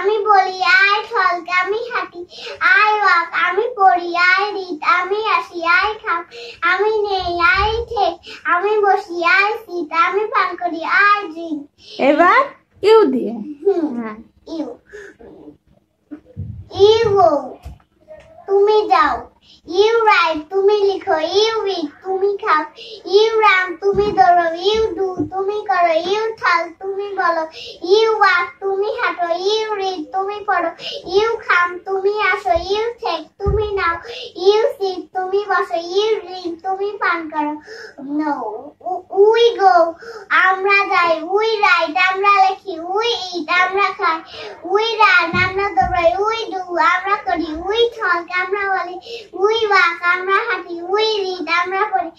আমি বলি I talk আমি হাঁটি I walk আমি পড়ি I read আমি আসি I come আমি নেই I take আমি বসি I sit আমি পান করি I drink এবার ইউ দিয়ে হ্যাঁ you you go তুমি যাও you write তুমি লিখো you read তুমি খাও you run তুমি দৌড়ো you do তুমি করো you talk তুমি বলো you walk তুমি হাঁটো you read তুমি পড়ো you come তুমি আসো you take তুমি নাও you sit তুমি বসো you drink তুমি পান করো no we go আমরা যাই we write আমরা লিখি we eat আমরা খাই we run আমরা দৌড়াই we do আমরা করি we talk আমরা বলি we walk আমরা হাঁটি we read আমরা পড়ি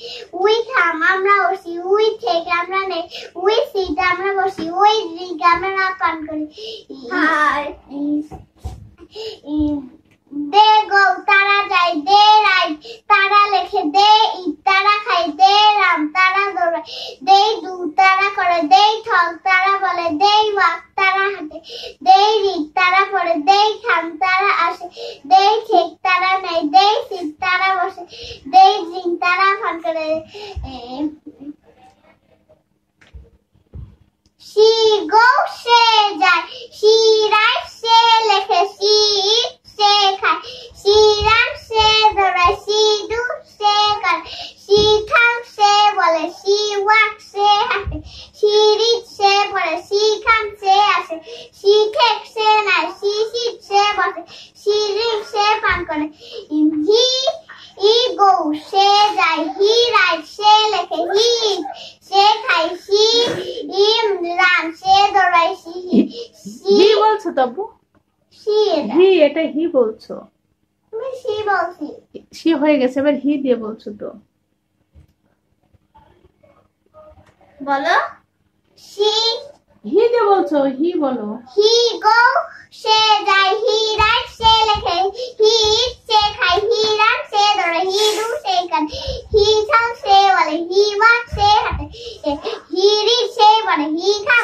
we come আমরা বসি we take আমরা নেই we sit আমরা বসি we drink আমরা পান করি they go তারা যায় they write তারা লেখে they eat তারা খায় they run তারা দৌড়ায় they do তারা করে they talk তারা বলে they walk তারা হাঁটে they read তারা পড়ে they come তারা আসে they take তারা নেয় they sit তারা বসে they drink তারা পান করে she goes সে যায় she writes সে লেখে she eats সে খায় she runs সে দৌড়ায় she do সে করে she talks সে বলে she walks সে হাঁটে she reads সে পড়ে she comes সে আসে she takes সে নেয় she sits সে বসে she drinks সে পান করে he goes সে যায় he writes সে লেখে he eats সে খায় she runs সে দৌড়ায় হি বলছো তবু হি এটা হি বলছো আমি she বলছি সি হয়ে গেছে এবার হি দিয়ে বলছো তো বলো she হি দিয়ে বলছো হি বলো he go সে যায় he writes সে লেখে he eats সে খায় he runs সে দৌড়ায় he do সে করে he talks সে বলে he walks সে হাঁটে he reads সে পড়ে he comes